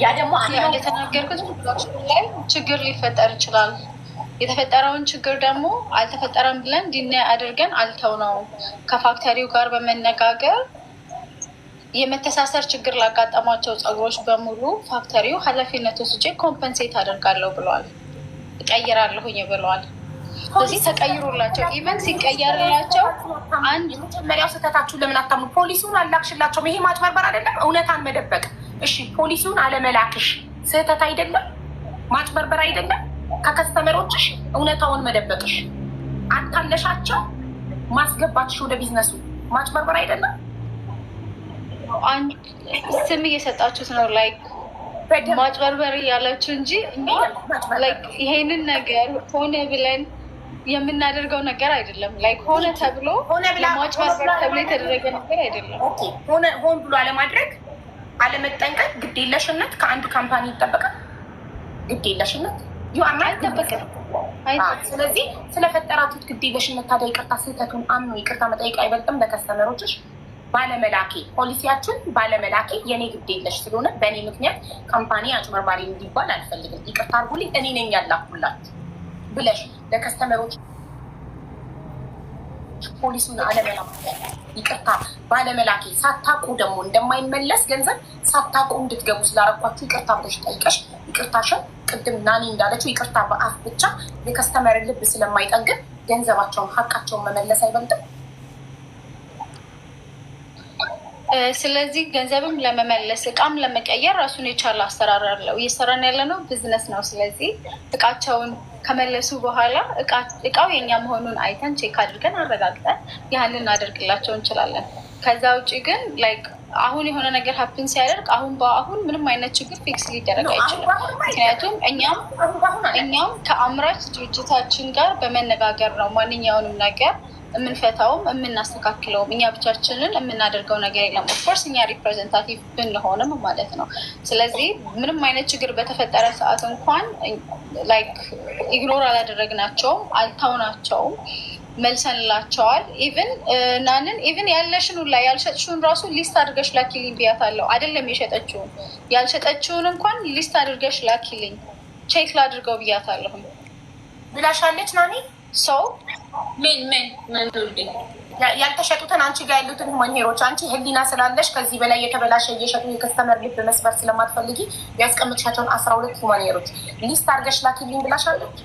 ያ ደግሞ እንደተናገርኩት ላይ ችግር ሊፈጠር ይችላል። የተፈጠረውን ችግር ደግሞ አልተፈጠረም ብለን ዲናይ አድርገን አልተውነውም። ከፋክተሪው ጋር በመነጋገር የመተሳሰር ችግር ላጋጠሟቸው ጸጉሮች በሙሉ ፋክተሪው ኃላፊነት ወስጄ ኮምፐንሴት አደርጋለሁ ብለዋል። እቀይራለሁኝ ብለዋል። ስለዚህ ተቀይሮላቸው ኢቨን ሲቀየርላቸው አንድ መጀመሪያው ስህተታችሁ ለምን አታምኑ? ፖሊሱን አላክሽላቸውም። ይሄ ማጭበርበር አይደለም? እውነታን መደበቅ። እሺ ፖሊሱን አለመላክሽ ስህተት አይደለም? ማጭበርበር አይደለም? ከከስተመሮችሽ እውነታውን መደበቅሽ፣ አታለሻቸው ማስገባትሽ ወደ ቢዝነሱ ማጭበርበር አይደለም? ስም እየሰጣችሁት ነው ላይክ ማጭበርበር እያላችሁ እንጂ ይሄንን ነገር ሆነ ብለን የምናደርገው ነገር አይደለም። ላይክ ሆነ ተብሎ ለማጭበርበር ተብሎ የተደረገ ነገር አይደለም። ሆን ብሎ አለማድረግ፣ አለመጠንቀቅ፣ ግዴለሽነት ከአንድ ካምፓኒ ይጠበቃል። ግዴለሽነት አይጠበቅም። ስለዚህ ስለፈጠራችሁት ግዴለሽነት ታዲያ ይቅርታ ስህተቱን አምኖ ይቅርታ መጠየቅ አይበልጥም? ለከስተመሮችሽ ባለመላኬ ፖሊሲያችን ባለመላኬ የኔ ግድ የለሽ ስለሆነ በእኔ ምክንያት ካምፓኒ አጭበርባሪ እንዲባል አልፈልግም፣ ይቅርታ አድርጉልኝ፣ እኔ ነኝ ያላኩላችሁ ብለሽ ለከስተመሮች ፖሊሱን አለመላኬ ይቅርታ ባለመላኬ ሳታውቁ ደግሞ እንደማይመለስ ገንዘብ ሳታውቁ እንድትገቡ ስላረኳችሁ ይቅርታ ብለሽ ጠይቀሽ ይቅርታሽን ቅድም ናኒ እንዳለችው ይቅርታ በአፍ ብቻ የከስተመርን ልብ ስለማይጠግን ገንዘባቸውን ሀቃቸውን መመለስ አይበልጥም? ስለዚህ ገንዘብም ለመመለስ እቃም ለመቀየር ራሱን የቻለ አሰራር አለው። እየሰራን ያለ ነው ቢዝነስ ነው። ስለዚህ እቃቸውን ከመለሱ በኋላ እቃው የኛ መሆኑን አይተን ቼክ አድርገን አረጋግጠን ያህንን እናደርግላቸው እንችላለን። ከዛ ውጭ ግን ላይክ አሁን የሆነ ነገር ሀፕን ሲያደርግ አሁን በአሁን ምንም አይነት ችግር ፊክስ ሊደረግ አይችልም። ምክንያቱም እኛም ከአምራች ድርጅታችን ጋር በመነጋገር ነው ማንኛውንም ነገር የምንፈታውም የምናስተካክለውም። እኛ ብቻችንን የምናደርገው ነገር የለም። ኦፍኮርስ እኛ ሪፕሬዘንታቲቭ ብንሆንም ማለት ነው። ስለዚህ ምንም አይነት ችግር በተፈጠረ ሰዓት እንኳን ላይክ ኢግኖር አላደረግናቸውም፣ አልተውናቸውም፣ መልሰንላቸዋል። ኢቭን ያለሽን ላይ ያልሸጥሽውን ራሱ ሊስት አድርገሽ ላኪልኝ ብያታለሁ። አይደለም የሸጠችውን ያልሸጠችውን እንኳን ሊስት አድርገሽ ላኪልኝ ቼክ ላድርገው ብያታለሁኝ ብላሻለች ናኒ። ሰው ምን ያልተሸጡትን አንቺ ጋር ያሉትን ሁማን ሄሮች አንቺ ህሊና ስላለሽ ከዚህ በላይ የተበላሸ እየሸጡ የከስተመር ልብ መስበር ስለማትፈልጊ ያስቀምጥሻቸውን 12 ሁማን ሄሮች ሊስት አድርገሽ ላኪልኝ ብላሻለች።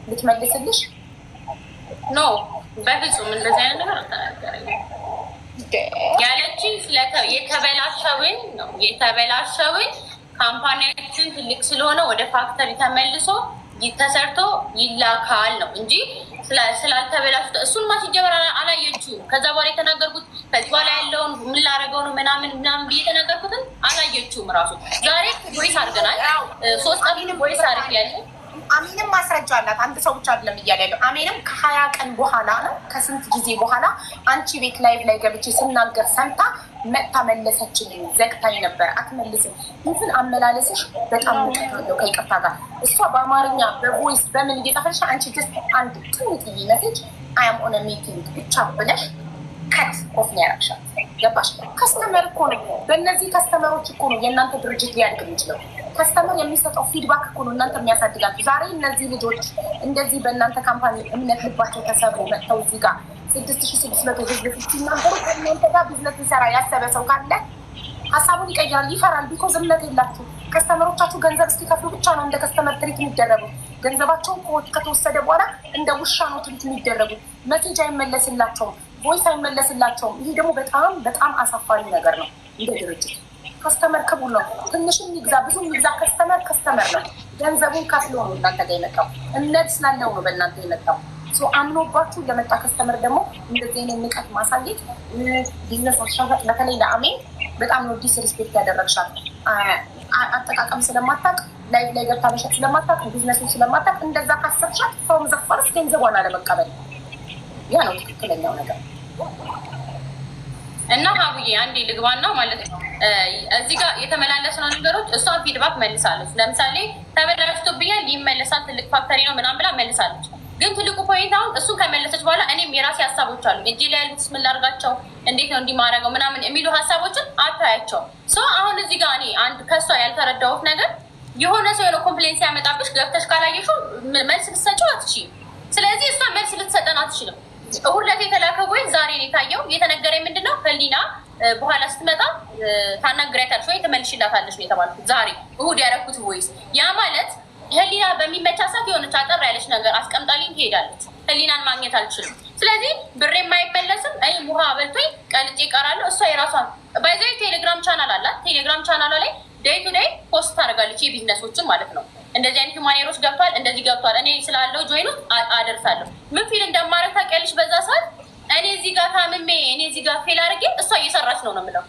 ልትመልስልሽ ኖ በፍጹም እንደዚህ አይነት ነገር አልተናገረኝም። ያለችኝ የተበላሸውን ካምፓኒያችን ትልቅ ስለሆነ ወደ ፋክተሪ ተመልሶ ተሰርቶ ይላካል ነው እንጂ ስላልተበላሹት እሱን ማስጀመር አላየችውም። ከዛ በኋላ የተናገርኩት ከዚህ በኋላ ያለውን ምን ላደርገው ነው ምናምን ብዬ የተናገርኩትን አላየችውም። ራሱ ዛሬ ቮይስ አድርገናል። 3 ቀን ቮይስ አድርግ ያለ አሜንም ማስረጃ አላት። አንድ ሰው ብቻ አይደለም እያለ ያለው። አሜንም ከ20 ቀን በኋላ ነው ከስንት ጊዜ በኋላ አንቺ ቤት ላይ ገብቼ ስናገር ሰምታ መጥታ መለሰችልኝ። ዘግታኝ ነበር አትመልስም። ይህን አመላለስሽ በጣም ንቀት አለው ከይቅርታ ጋር። እሷ በአማርኛ በቮይስ በምን እየጠፈሽ አንቺ ጀስት አንድ ትንጥዬ መሴጅ አያም ኦን ሚቲንግ ብቻ ብለሽ ከት ኦፍ ነው ያረግሻል። ገባሽ? ከስተመር እኮ ነው። በእነዚህ ከስተመሮች እኮ ነው የእናንተ ድርጅት ሊያድግ የሚችለው። ከስተመር የሚሰጠው ፊድባክ እኮ ነው እናንተ የሚያሳድጋችሁ። ዛሬ እነዚህ ልጆች እንደዚህ በእናንተ ካምፓኒ እምነት ልባቸው ተሰብሮ መጥተው እዚህ ጋር 6600 ህዝብ ፊት ሲናገሩ ከእናንተ ጋር ቢዝነስ ሊሰራ ያሰበ ሰው ካለ ሀሳቡን ይቀይራል፣ ይፈራል። ቢኮዝ እምነት የላችሁ። ከስተመሮቻችሁ ገንዘብ እስኪከፍሉ ብቻ ነው እንደ ከስተመር ትሪት የሚደረጉት። ገንዘባቸውን ከተወሰደ በኋላ እንደ ውሻ ነው ትሪት የሚደረጉት። መሴጅ አይመለስላቸውም፣ ቮይስ አይመለስላቸውም። ይሄ ደግሞ በጣም በጣም አሳፋሪ ነገር ነው። እንደ ድርጅት ከስተመር ክቡር ነው። ትንሽም ይግዛ ብዙ ይግዛ ከስተመር ነው። ገንዘቡን ከፍሎ ነው እናንተ ጋር የመጣው። እምነት ስላለው ነው በእናንተ የመጣው። አምኖባችሁ ለመጣ ከስተመር ደግሞ እንደዚህ አይነት ንቀት ማሳየት ቢዝነስ አሻሻጥ። በተለይ ለአሜን በጣም ነው ዲስሪስፔክት ያደረግሻል። አጠቃቀም ስለማታውቅ ላይ ገብታ መሸጥ ስለማታውቅ ቢዝነሱን ስለማታውቅ እንደዛ ካሰርሻት ፍሮም ዘ ፈርስት ገንዘቧን አለመቀበል ያ ነው ትክክለኛው ነገር። እና ሀቡዬ አንዴ ልግባና ማለት ነው እዚህ ጋር የተመላለስነው ነገሮች እሷን ፊድባክ መልሳለች። ለምሳሌ ተበላሽቶብኛል ይመለሳል፣ ትልቅ ፋክተሪ ነው ምናምን ብላ መልሳለች። ግን ትልቁ ፖይንት አሁን እሱን ከመለሰች በኋላ እኔም የራሴ ሀሳቦች አሉ። እጄ ላይ ያሉት ምን ላድርጋቸው፣ እንዴት ነው እንዲማረገው ምናምን የሚሉ ሀሳቦችን አታያቸው። አሁን እዚህ ጋር እኔ አንድ ከሷ ያልተረዳሁት ነገር የሆነ ሰው የሆነ ኮምፕሌን ሲያመጣብሽ ገብተሽ ካላየሽው መልስ ልትሰጪው አትችይም። ስለዚህ እሷ መልስ ልትሰጠን አትችልም። እሑድ ዕለት የተላከ ወይ ዛሬ ነው የታየው። የተነገረኝ ምንድነው ህሊና በኋላ ስትመጣ ታናግሪያታለሽ ወይ ትመልሽላታለሽ ነው የተባልኩት። ዛሬ እሑድ ያደረኩት ቮይስ ያ ማለት ህሊና በሚመቻ ሰዓት የሆነች አጠር ያለች ነገር አስቀምጣልኝ ትሄዳለች። ህሊናን ማግኘት አልችልም። ስለዚህ ብሬ የማይመለስም እኔ ውሃ በልቶኝ ቀልጬ እቀራለሁ። እሷ የራሷን ባይዘይ ቴሌግራም ቻናል አላት። ቴሌግራም ቻናሏ ላይ ዴይ ቱ ዴይ ፖስት ታደርጋለች፣ የቢዝነሶችን ማለት ነው። እንደዚህ አይነት ሁማኔሮች ገብቷል፣ እንደዚህ ገብቷል፣ እኔ ስላለው ጆይኑ አደርሳለሁ። ምን ፊል እንደማረግ ታውቂያለሽ? በዛ ሰዓት እኔ እዚህ ጋር ታምሜ እኔ እዚህ ጋር ፌል አድርጌ እሷ እየሰራች ነው የምለው።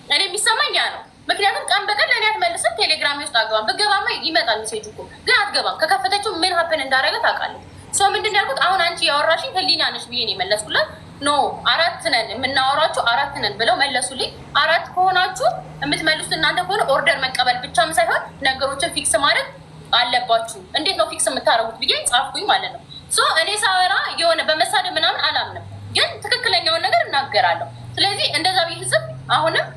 እኔ የሚሰማኝ ያ ነው። ምክንያቱም ቀን በቀን ለእኔ አትመልስም። ቴሌግራም ውስጥ አገባም ብገባማ ይመጣል ሜሴጅ እኮ ግን አትገባም። ከከፈተችው ምን ሀፕን እንዳደረገ ታውቃለች። ሰው ምንድን ያልኩት አሁን አንቺ ያወራሽኝ ህሊና ነሽ ብዬ ነው የመለስኩላት። ኖ 4 ነን የምናወራችሁ 4 ነን ብለው መለሱልኝ። 4 ከሆናችሁ የምትመልሱት እናንተ ከሆነ ኦርደር መቀበል ብቻም ሳይሆን ነገሮችን ፊክስ ማድረግ አለባችሁ። እንዴት ነው ፊክስ የምታደርጉት ብዬ ጻፍኩኝ ማለት ነው። እኔ ሳወራ የሆነ በመሳደብ ምናምን አላምንም፣ ግን ትክክለኛውን ነገር እናገራለሁ። ስለዚህ እንደዛ ብዬ ህዝብ አሁንም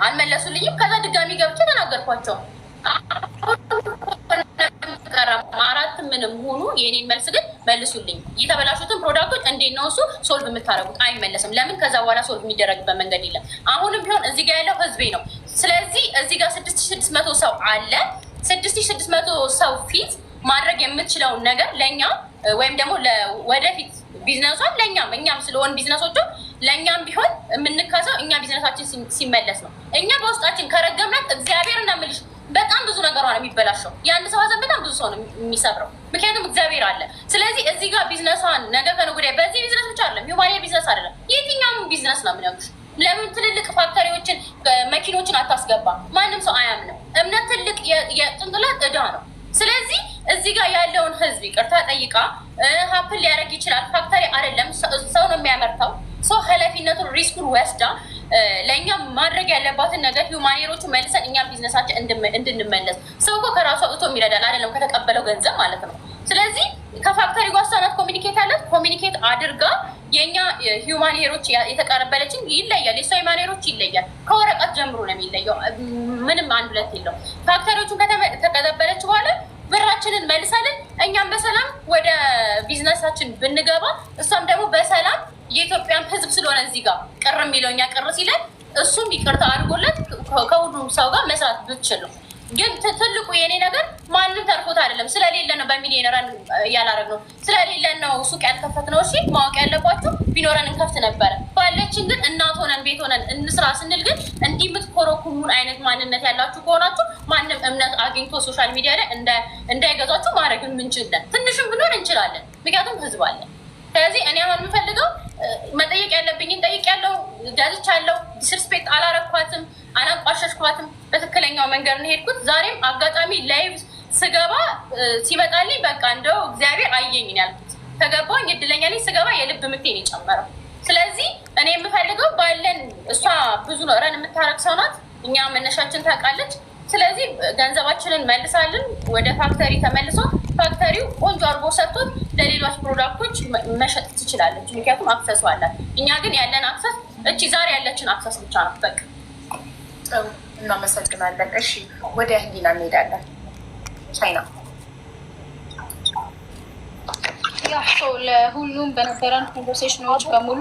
አልመለሱልኝም። ከዛ ድጋሚ ገብቼ ተናገርኳቸው። 4 ምንም ሆኑ የኔን መልስ ግን መልሱልኝ። የተበላሹትን ፕሮዳክቶች እንዴት ነው እሱ ሶልቭ የምታደርጉት? አይመለስም። ለምን ከዛ በኋላ ሶልቭ የሚደረግበት መንገድ የለም። አሁንም ቢሆን እዚህ ጋር ያለው ህዝቤ ነው። ስለዚህ እዚህ ጋር 6600 ሰው አለ። 6600 ሰው ፊት ማድረግ የምትችለውን ነገር ለእኛ ወይም ደግሞ ወደፊት ቢዝነሷን እኛም ስለሆን ቢዝነሶቹ ለእኛም ቢሆን የምንካሰው እኛ ቢዝነሳችን ሲመለስ ነው። እኛ በውስጣችን ከረገምናት እግዚአብሔር እናምልሽ በጣም ብዙ ነገሯ ነው የሚበላሸው። የአንድ ሰው ሀዘን በጣም ብዙ ሰው ነው የሚሰብረው፣ ምክንያቱም እግዚአብሔር አለ። ስለዚህ እዚህ ጋር ቢዝነሷን ነገ ከነገ ወዲያ በዚህ ቢዝነስ ብቻ አይደለም፣ ሂውማኒያ ቢዝነስ አይደለም፣ የትኛውም ቢዝነስ ነው የምነግርሽ። ለምን ትልልቅ ፋክተሪዎችን መኪኖችን አታስገባ? ማንም ሰው አያምንም። እምነት ትልቅ የጭንቅላት ዕዳ ነው። ስለዚህ እዚህ ጋር ያለውን ህዝብ ይቅርታ ጠይቃ ሀፕን ሊያደርግ ይችላል። ፋክተሪ አይደለም፣ ሰው ነው የሚያመርተው። ሰው ኃላፊነቱን ሪስኩን ወስዳ ለእኛ ማድረግ ያለባትን ነገር ሂውማኔሮቹ መልሰን እኛም ቢዝነሳችን እንድንመለስ። ሰው እኮ ከራሷ እቶ የሚረዳል አይደለም፣ ከተቀበለው ገንዘብ ማለት ነው። ስለዚህ ከፋክተሪ ጓሳናት ኮሚኒኬት አለት ኮሚኒኬት አድርጋ የእኛ ሂውማኔሮች የተቀበለችን ይለያል። የሰው ሂውማኔሮች ይለያል። ከወረቀት ጀምሮ ነው የሚለየው። ምንም አንድ ሁለት የለው። ፋክተሪዎቹን ከተቀበለች በኋላ ብራችንን መልሳለን። እኛም በሰላም ወደ ቢዝነሳችን ብንገባ፣ እሷም ደግሞ በሰላም የኢትዮጵያን ህዝብ ስለሆነ እዚህ ጋር ቅር የሚለው እኛ ቅር ሲለን እሱም ይቅርታ አድርጎለት ከሁሉም ሰው ጋር መስራት ብትችል ነው። ግን ትልቁ የኔ ነገር ማንም ተርፎት አይደለም። ስለሌለ ነው በሚሊዮነራን ያላረግነው፣ ስለሌለን ነው ሱቅ ያልከፈትነው። እሺ ማወቅ ያለባችሁ ቢኖረን እንከፍት ነበረ። ባለችን ግን እናት ሆነን ቤት ሆነን እንስራ ስንል ግን እንዲህ የምትኮረኩሙን አይነት ማንነት ያላችሁ ከሆናችሁ ማንም እምነት አግኝቶ ሶሻል ሚዲያ ላይ እንዳይገዛችሁ ማድረግ የምንችለን ትንሽም ብንሆን እንችላለን፣ ምክንያቱም ህዝብ አለ። ስለዚህ እኔ አሁን የምፈልገው መጠየቅ ያለብኝን ጠይቄያለሁ፣ ገዝቻለሁ። ዲስርስፔክት አላረኳትም፣ አላንቋሸሽኳትም። በትክክለኛው መንገድ ነው የሄድኩት። ዛሬም አጋጣሚ ላይቭ ስገባ ሲመጣልኝ በቃ እንደው እግዚአብሔር አየኝ ያልኩት ከገባኝ እድለኛ ነኝ። ስገባ የልብ ምቴን የጨመረው። ስለዚህ እኔ የምፈልገው ባለን እሷ ብዙ ነው ረን የምታረግ ሰው ናት። እኛ መነሻችን ታውቃለች። ስለዚህ ገንዘባችንን መልሳልን ወደ ፋክተሪ ተመልሶ ፋክተሪው ቆንጆ አድርጎ ሰጥቶት ለሌሎች ፕሮዳክቶች መሸጥ ትችላለች። ምክንያቱም አክሰሱ አላት። እኛ ግን ያለን አክሰስ እቺ ዛሬ ያለችን አክሰስ ብቻ ነው። በቃ እናመሰግናለን። እሺ ወደ ህሊና እንሄዳለን። ቻይና ለሁሉም በነበረን ኮንቨርሴሽኖች በሙሉ